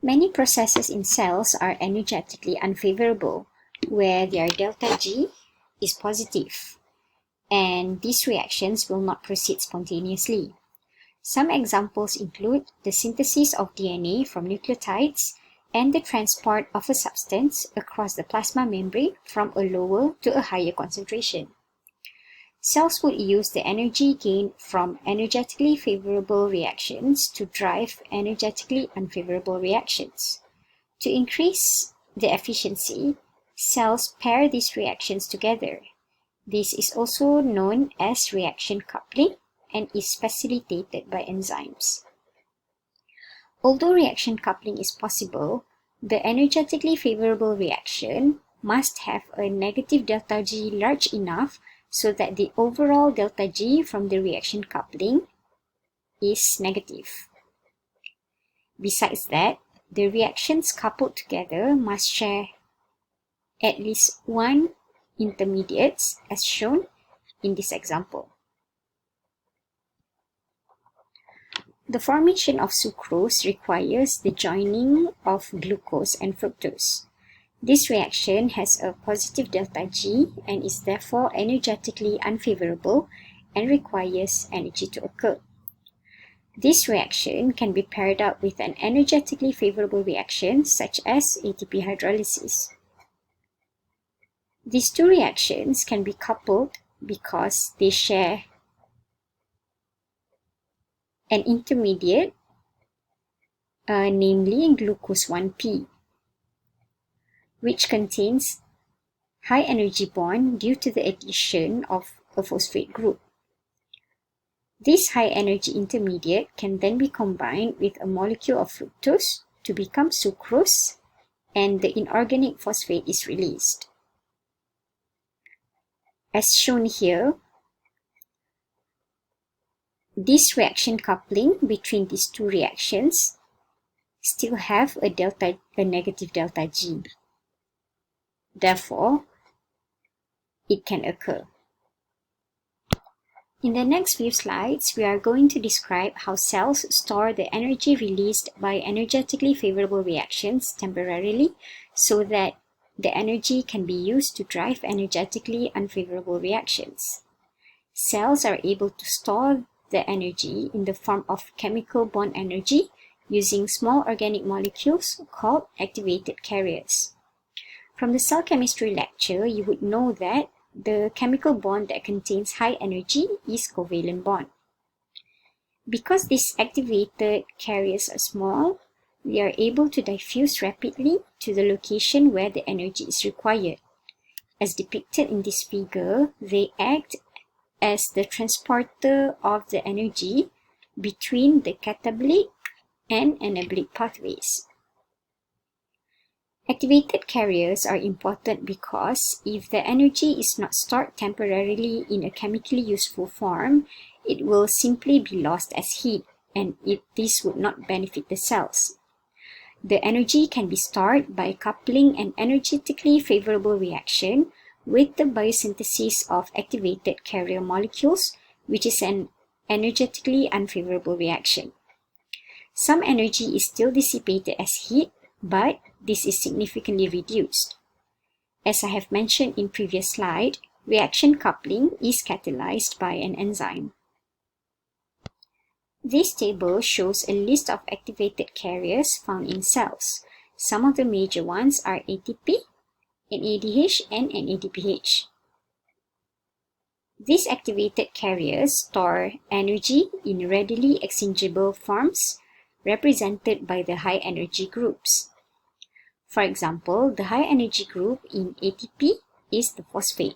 Many processes in cells are energetically unfavorable, where their delta G is positive, and these reactions will not proceed spontaneously. Some examples include the synthesis of DNA from nucleotides and the transport of a substance across the plasma membrane from a lower to a higher concentration. Cells would use the energy gained from energetically favorable reactions to drive energetically unfavorable reactions. To increase the efficiency, cells pair these reactions together. This is also known as reaction coupling and is facilitated by enzymes. Although reaction coupling is possible, the energetically favorable reaction must have a negative delta G large enough so that the overall delta G from the reaction coupling is negative. Besides that, the reactions coupled together must share at least one intermediate, as shown in this example. The formation of sucrose requires the joining of glucose and fructose. This reaction has a positive delta G and is therefore energetically unfavorable and requires energy to occur. This reaction can be paired up with an energetically favorable reaction such as ATP hydrolysis. These two reactions can be coupled because they share an intermediate, namely glucose 1P, which contains high energy bond due to the addition of a phosphate group. This high energy intermediate can then be combined with a molecule of fructose to become sucrose, and the inorganic phosphate is released. As shown here, this reaction coupling between these two reactions still have a negative delta G. Therefore, it can occur. In the next few slides, we are going to describe how cells store the energy released by energetically favorable reactions temporarily so that the energy can be used to drive energetically unfavorable reactions. Cells are able to store the energy in the form of chemical bond energy using small organic molecules called activated carriers. From the cell chemistry lecture, you would know that the chemical bond that contains high energy is covalent bond. Because these activated carriers are small, they are able to diffuse rapidly to the location where the energy is required. As depicted in this figure, they act as the transporter of the energy between the catabolic and anabolic pathways. Activated carriers are important because if the energy is not stored temporarily in a chemically useful form, it will simply be lost as heat, and this would not benefit the cells. The energy can be stored by coupling an energetically favorable reaction with the biosynthesis of activated carrier molecules, which is an energetically unfavorable reaction. Some energy is still dissipated as heat, but this is significantly reduced. As I have mentioned in previous slide, reaction coupling is catalyzed by an enzyme. This table shows a list of activated carriers found in cells. Some of the major ones are ATP, NADH, and NADPH. These activated carriers store energy in readily exchangeable forms represented by the high energy groups. For example, the high energy group in ATP is the phosphate,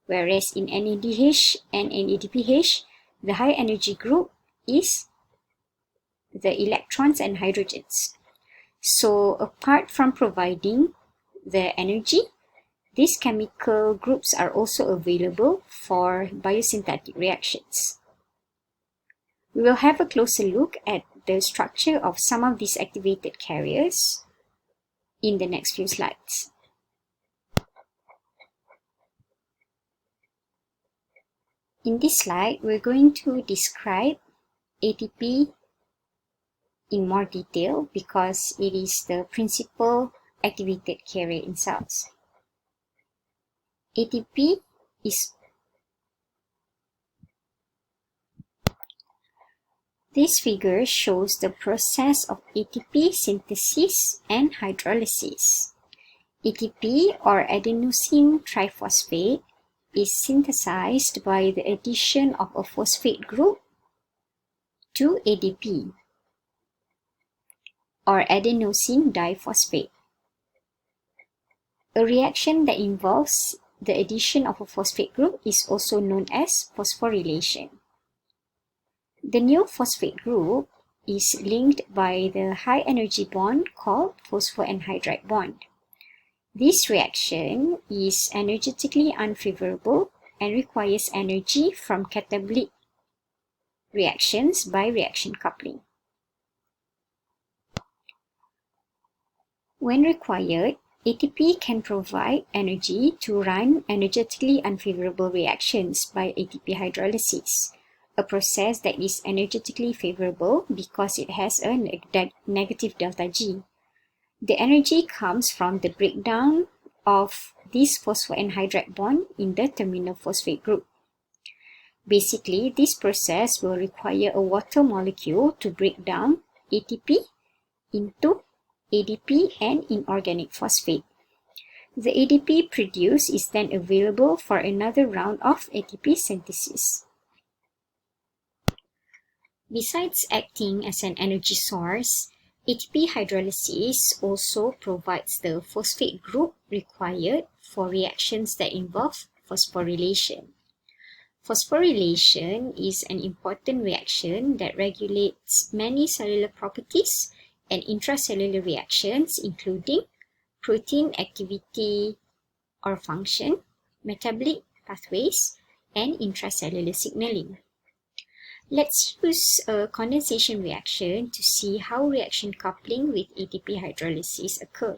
whereas in NADH and NADPH, the high energy group is the electrons and hydrogens. So apart from providing the energy, these chemical groups are also available for biosynthetic reactions. We will have a closer look at the structure of some of these activated carriers in the next few slides. In this slide, we're going to describe ATP in more detail because it is the principal activated carrier in cells. ATP is This figure shows the process of ATP synthesis and hydrolysis. ATP, or adenosine triphosphate, is synthesized by the addition of a phosphate group to ADP, or adenosine diphosphate. A reaction that involves the addition of a phosphate group is also known as phosphorylation. The new phosphate group is linked by the high-energy bond called phosphoanhydride bond. This reaction is energetically unfavorable and requires energy from catabolic reactions by reaction coupling. When required, ATP can provide energy to run energetically unfavorable reactions by ATP hydrolysis, a process that is energetically favorable because it has a negative delta G. The energy comes from the breakdown of this phosphoanhydride bond in the terminal phosphate group. Basically, this process will require a water molecule to break down ATP into ADP and inorganic phosphate. The ADP produced is then available for another round of ATP synthesis. Besides acting as an energy source, ATP hydrolysis also provides the phosphate group required for reactions that involve phosphorylation. Phosphorylation is an important reaction that regulates many cellular properties and intracellular reactions, including protein activity or function, metabolic pathways, and intracellular signaling. Let's use a condensation reaction to see how reaction coupling with ATP hydrolysis occur.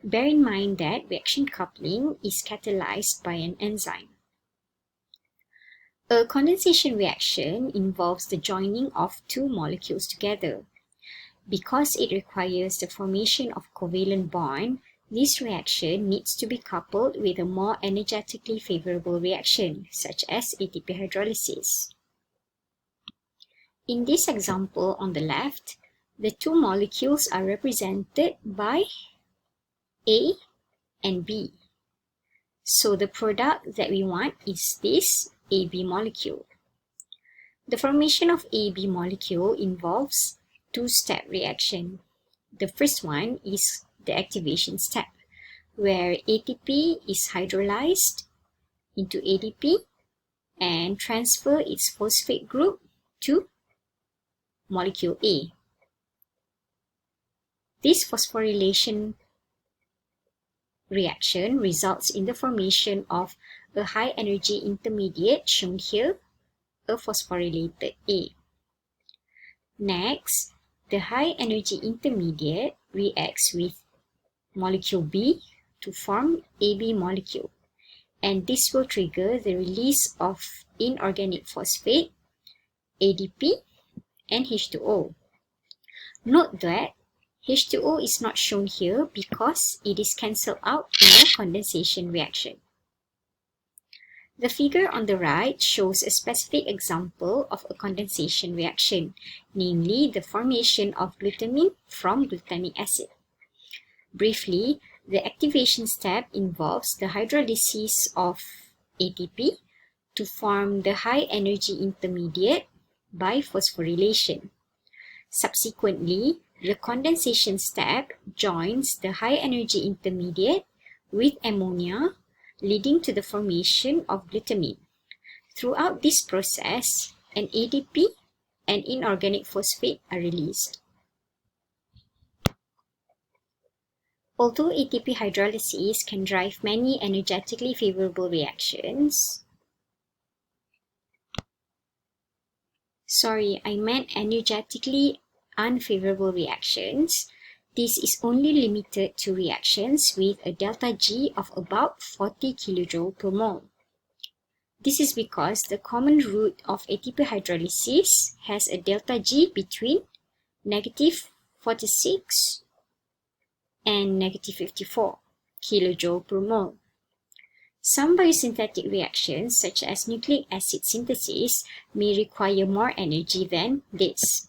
Bear in mind that reaction coupling is catalyzed by an enzyme. A condensation reaction involves the joining of two molecules together. Because it requires the formation of covalent bond, this reaction needs to be coupled with a more energetically favorable reaction, such as ATP hydrolysis. In this example on the left, the two molecules are represented by A and B. So the product that we want is this AB molecule. The formation of AB molecule involves two-step reaction. The first one is the activation step, where ATP is hydrolyzed into ADP and transfer its phosphate group to molecule A. This phosphorylation reaction results in the formation of a high-energy intermediate, shown here, a phosphorylated A. Next, the high-energy intermediate reacts with molecule B to form AB molecule, and this will trigger the release of inorganic phosphate, ADP, and H2O. Note that H2O is not shown here because it is cancelled out in a condensation reaction. The figure on the right shows a specific example of a condensation reaction, namely the formation of glutamine from glutamic acid. Briefly, the activation step involves the hydrolysis of ATP to form the high-energy intermediate by phosphorylation. Subsequently, the condensation step joins the high-energy intermediate with ammonia, leading to the formation of glutamine. Throughout this process, an ADP and inorganic phosphate are released. Although ATP hydrolysis can drive many energetically favorable reactions, energetically unfavorable reactions, this is only limited to reactions with a delta G of about 40 kJ per mole. This is because the common root of ATP hydrolysis has a delta G between negative 46 and negative 54 kilojoule per mole. Some biosynthetic reactions, such as nucleic acid synthesis, may require more energy than this.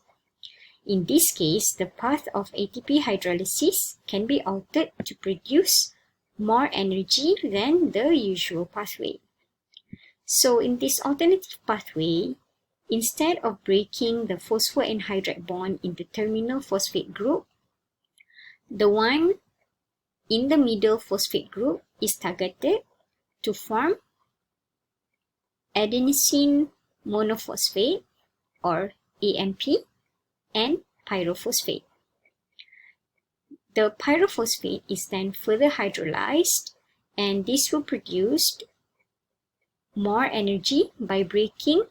In this case, the path of ATP hydrolysis can be altered to produce more energy than the usual pathway. So in this alternative pathway, instead of breaking the phosphoanhydride bond in the terminal phosphate group, the one in the middle phosphate group is targeted to form adenosine monophosphate or AMP and pyrophosphate. The pyrophosphate is then further hydrolyzed, and this will produce more energy by breaking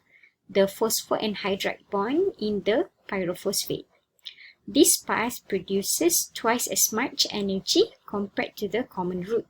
the phosphoanhydride bond in the pyrophosphate. This path produces twice as much energy compared to the common route.